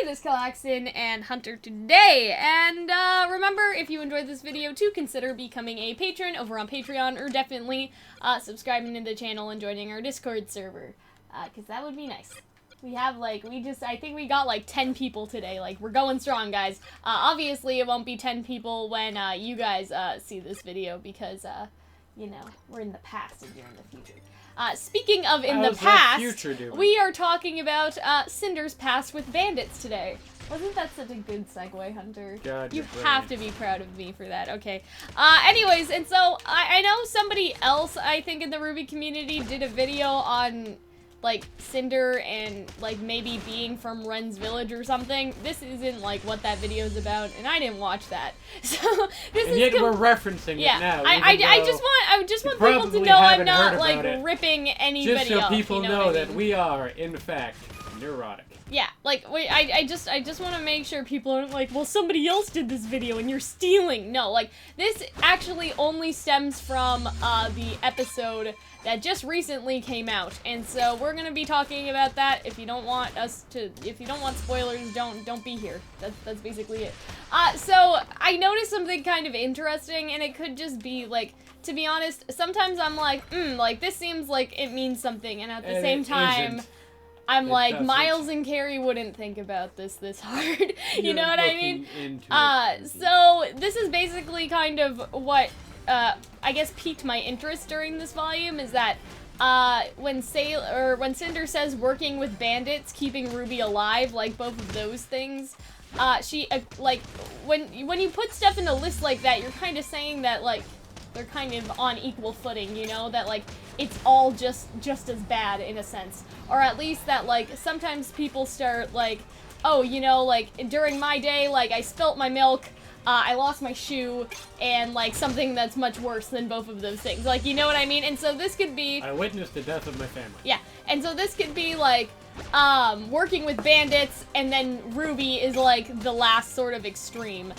it is Calxiyn and Hunter today, and remember, if you enjoyed this video, to consider becoming a patron over on Patreon, or definitely subscribing to the channel and joining our Discord server, because that would be nice. We have, like, I think we got, like, 10 people today. Like, we're going strong, guys. Obviously, it won't be 10 people when you guys see this video, because, you know, we're in the past and you're in the future. Speaking of in the past, we are talking about Cinder's past with Bandits today. Wasn't that such a good segue, Hunter? God, you have to be proud of me for that. Okay. Anyways, and so I know somebody else, I think in the RWBY community, did a video on, like, Cinder and, like, maybe being from Ren's village or something. This isn't, like, what that video's about, and I didn't watch that. So, this and is... yet we're referencing it now. I just want people to know I'm not, like, ripping anybody off. Just so people you know that we are, in fact, neurotic. Yeah, like, I just want to make sure people aren't like, well, somebody else did this video and you're stealing. No, like, this actually only stems from, the episode that just recently came out, and so we're gonna be talking about that. If you don't want spoilers, don't be here. That's basically it. So I noticed something kind of interesting, and it could just be, like, to be honest, sometimes I'm like, like, this seems like it means something, and at the same time, I'm like, Miles and Carrie wouldn't think about this hard. You know what I mean? So this is basically kind of what, I guess piqued my interest during this volume, is that, when Cinder says working with bandits, keeping RWBY alive, like, both of those things, she, like, when you put stuff in a list like that, you're kind of saying that, like, they're kind of on equal footing, you know, that, like, it's all just as bad, in a sense. Or at least that, like, sometimes people start, like, oh, you know, like, during my day, like, I spilt my milk, I lost my shoe, and, like, something that's much worse than both of those things. Like, you know what I mean? And so this could be... I witnessed the death of my family. Yeah, and so this could be, like, working with bandits, and then RWBY is, like, the last sort of extreme.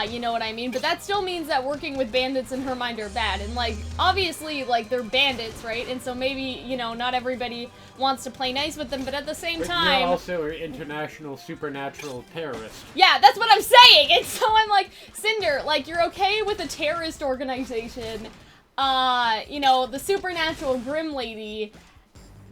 You know what I mean? But that still means that working with bandits in her mind are bad. And, like, obviously, like, they're bandits, right? And so maybe, you know, not everybody wants to play nice with them, but at the same time... You're also an international supernatural terrorist. Yeah, that's what I'm saying! And so I'm like, Cinder, like, you're okay with a terrorist organization, you know, the supernatural Grim Lady,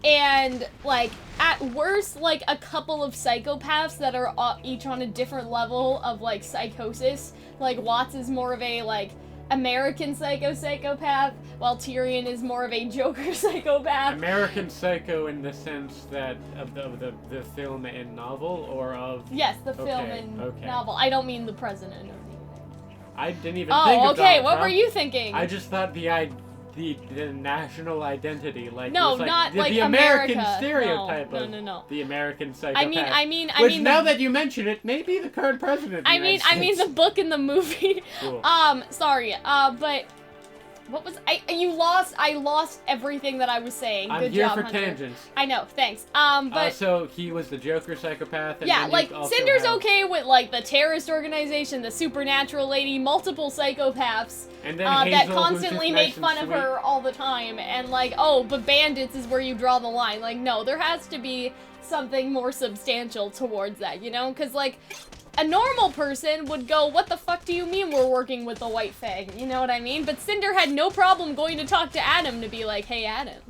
and, like, at worst, like, a couple of psychopaths that are each on a different level of, like, psychosis. Like, Watts is more of a, like, American psychopath, while Tyrion is more of a Joker psychopath. American Psycho in the sense that of the film and novel, or of... Yes, the film and novel. I don't mean the president. I didn't even think of okay, Donald what Trump. were you thinking? I just thought the national identity, like, no, was like not the like American America. stereotype No. the American psychopath. I mean, which now that you mention it, may be the current president. I mean the book and the movie. Cool. Sorry, but what was I lost everything that I was saying. I'm Good here job, for Hunter. tangents. I know, thanks. But so he was the Joker psychopath. And yeah, like, Cinder's okay with, like, the terrorist organization, the supernatural lady, multiple psychopaths. And then that constantly make fun of her all the time, and, like, oh, but bandits is where you draw the line. Like, no, there has to be something more substantial towards that, you know? Because, like, a normal person would go, what the fuck do you mean we're working with the White Fang? You know what I mean? But Cinder had no problem going to talk to Adam to be like, hey, Adam,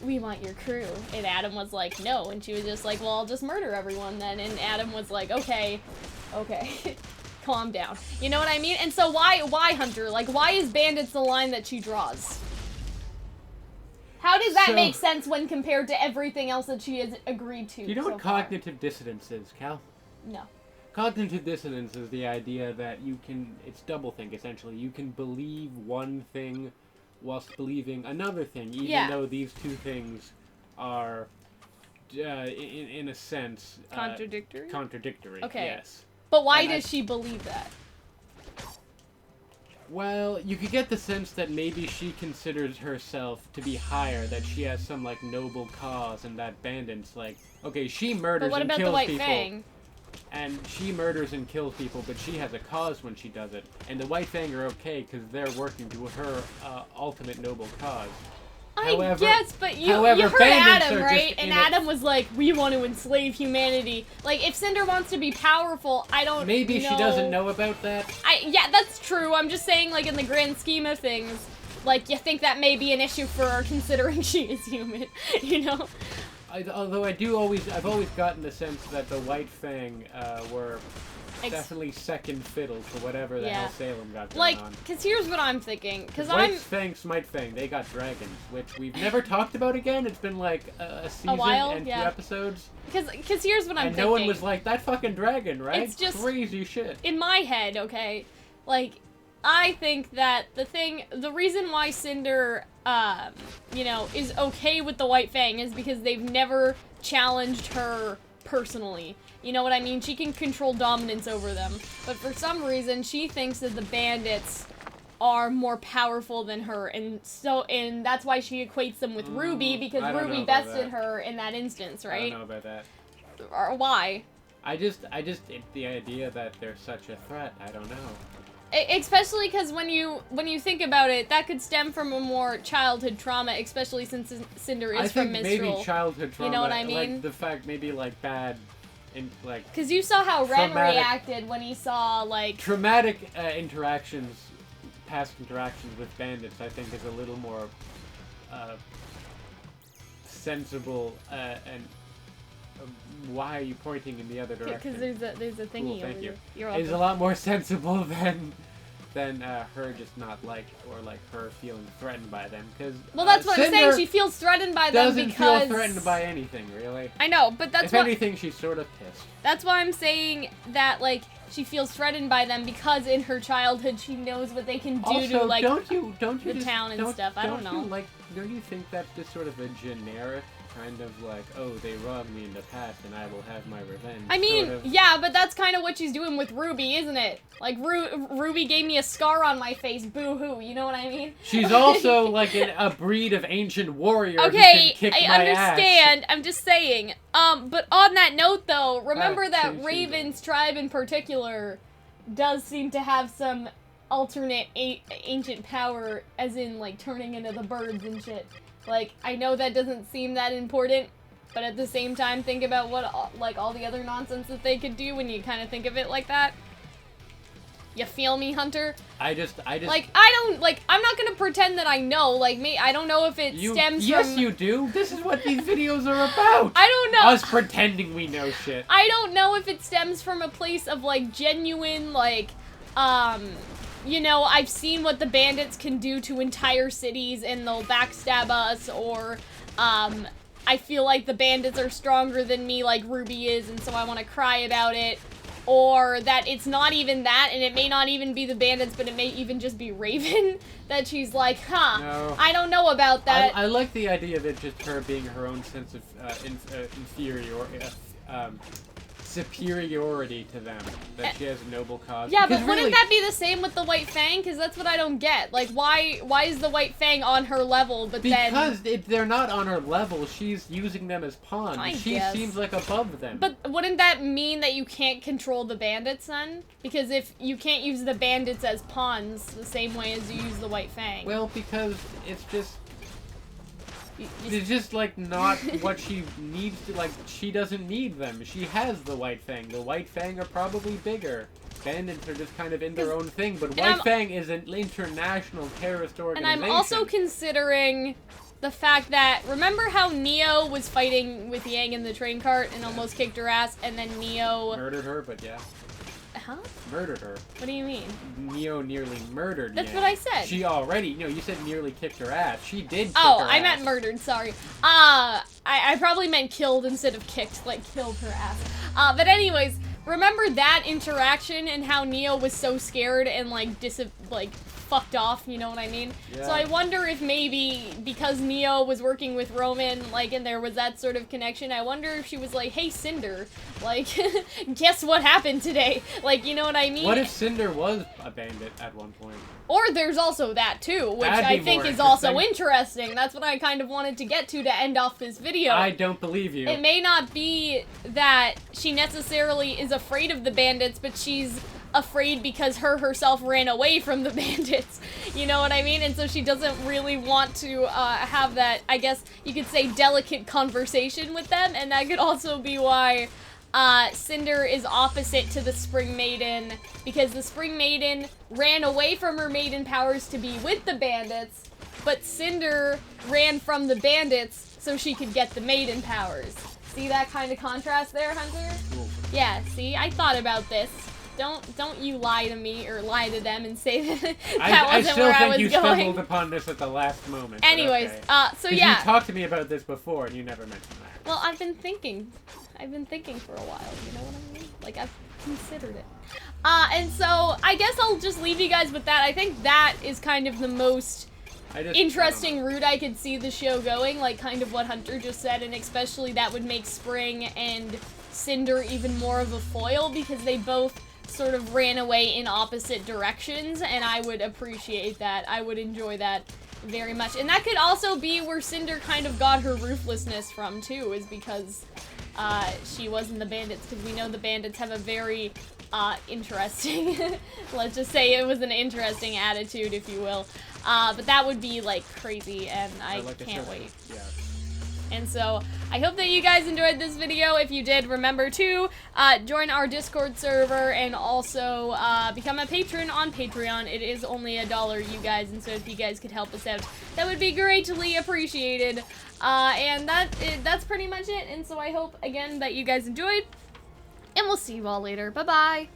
we want your crew. And Adam was like, no. And she was just like, well, I'll just murder everyone then. And Adam was like, okay. Calm down. You know what I mean? And so why Hunter? Like, why is bandits the line that she draws? How does that make sense when compared to everything else that she has agreed to? You know what cognitive dissonance is, Cal? No. Cognitive dissonance is the idea that you can, it's doublethink essentially. You can believe one thing whilst believing another thing, even though these two things are, in a sense, contradictory? Contradictory, okay. Yes. But why does she believe that? Well, you could get the sense that maybe she considers herself to be higher, that she has some, like, noble cause, and that bandits, like, okay, she murders and kills people. But what about the White Fang? And she murders and kills people, but she has a cause when she does it. And the White Fang are okay, because they're working to her ultimate noble cause. I guess, but you heard Adam, right? And Adam was like, we want to enslave humanity. Like, if Cinder wants to be powerful, I don't Maybe know. she doesn't know about that? Yeah, that's true. I'm just saying, like, in the grand scheme of things, like, you think that may be an issue for her considering she is human, you know? Although I've always gotten the sense that the White Fang were definitely second fiddle to whatever the hell Salem got going on. Because here's what I'm thinking. White Fang, Smite Fang, they got dragons, which we've never talked about again. It's been like a season and 2 episodes. Because here's what I'm thinking. And no one was like, that fucking dragon, right? It's just crazy shit. In my head, okay, like, I think that the reason why Cinder, you know, is okay with the White Fang is because they've never challenged her personally. You know what I mean? She can control dominance over them. But for some reason, she thinks that the Bandits are more powerful than her, and that's why she equates them with RWBY, because RWBY bested her in that instance, right? I don't know about that. Or why? It's the idea that they're such a threat, I don't know. Especially because when you think about it, that could stem from a more childhood trauma, especially since Cinder is from Mistral. Maybe childhood trauma. You know what I mean? Like the fact maybe like bad, because you saw how Ren reacted when he saw like traumatic past interactions with Bandits. I think is a little more sensible and. Why are you pointing in the other direction? Because there's a thingy over there. You're welcome. It's a lot more sensible than her just not her feeling threatened by them. Because well, that's what I'm saying. She feels threatened by them because doesn't feel threatened by anything, really. I know, but that's if anything, she's sort of pissed. That's why I'm saying that like she feels threatened by them because in her childhood she knows what they can do also, to like the town and stuff. I don't know. Don't you think that's just sort of a generic kind of like, oh, they wronged me in the past and I will have my revenge? I mean, sort of. Yeah, but that's kind of what she's doing with RWBY, isn't it? Like, RWBY gave me a scar on my face, boo-hoo, you know what I mean? She's also like a breed of ancient warrior who can kick I my understand, ass. I'm just saying. But on that note, though, remember that Raven's tribe in particular does seem to have some alternate ancient power, as in, like, turning into the birds and shit. Like, I know that doesn't seem that important, but at the same time, think about what, like, all the other nonsense that they could do when you kind of think of it like that. You feel me, Hunter? I just... Like, I'm not gonna pretend that I know, like, I don't know if it stems from... Yes, you do! This is what these videos are about! I don't know! Us pretending we know shit. I don't know if it stems from a place of, like, genuine, like, you know, I've seen what the Bandits can do to entire cities and they'll backstab us, or, I feel like the Bandits are stronger than me like RWBY is and so I want to cry about it, or that it's not even that and it may not even be the Bandits but it may even just be Raven, that she's like, no. I don't know about that. I like the idea of it just her being her own sense of superiority to them, that she has a noble cause. Yeah, but wouldn't that be the same with the White Fang? Because that's what I don't get. Like, why is the White Fang on her level, but because they're not on her level, she's using them as pawns. She guess. Seems like above them. But wouldn't that mean that you can't control the Bandits then? Because if you can't use the Bandits as pawns the same way as you use the White Fang. Well, because it's just... It's just, like, not what she needs to, like, she doesn't need them. She has the White Fang. The White Fang are probably bigger. Bandits are just kind of in their own thing, but White Fang is an international terrorist organization. And I'm also considering the fact that, remember how Neo was fighting with Yang in the train cart and almost kicked her ass, and then Neo... murdered her, but yeah. Huh? Murdered her. What do you mean? Neo nearly murdered That's Yang. what I said. She already... No, you said nearly kicked her ass. She did kick her ass. I meant murdered, sorry. I probably meant killed instead of kicked, like killed her ass. But anyways, remember that interaction and how Neo was so scared and like fucked off, you know what I mean? Yeah. So I wonder if maybe because Neo was working with Roman, like, and there was that sort of connection, I wonder if she was like, hey, Cinder, like, guess what happened today? Like, you know what I mean? What if Cinder was a bandit at one point? Or there's also that too, which I think is also interesting. That's what I kind of wanted to get to end off this video. I don't believe you. It may not be that she necessarily is afraid of the Bandits, but she's afraid because herself ran away from the bandits. You know what I mean? And so she doesn't really want to have that, I guess you could say, delicate conversation with them, and that could also be why Cinder is opposite to the Spring Maiden, because the Spring Maiden ran away from her maiden powers to be with the bandits, but Cinder ran from the bandits so she could get the maiden powers. See that kind of contrast there, Hunter? Cool. Yeah, see? I thought about this. Don't you lie to me or lie to them and say that that wasn't where I was going. I still think you stumbled upon this at the last moment. Anyways, okay. So yeah. You talked to me about this before and you never mentioned that. Well, I've been thinking for a while, you know what I mean? Like, I've considered it. And so, I guess I'll just leave you guys with that. I think that is kind of the most interesting route I could see the show going, like kind of what Hunter just said, and especially that would make Spring and Cinder even more of a foil, because they both sort of ran away in opposite directions, and I would appreciate that. I would enjoy that very much. And that could also be where Cinder kind of got her ruthlessness from, too, is because she was in the Bandits, because we know the Bandits have a very interesting, let's just say it was an interesting attitude, if you will. But that would be, like, crazy, and I can't wait. Yeah. And so, I hope that you guys enjoyed this video. If you did, remember to join our Discord server and also become a patron on Patreon. It is only $1, you guys, and so if you guys could help us out, that would be greatly appreciated. And that's pretty much it, and so I hope, again, that you guys enjoyed, and we'll see you all later. Bye-bye!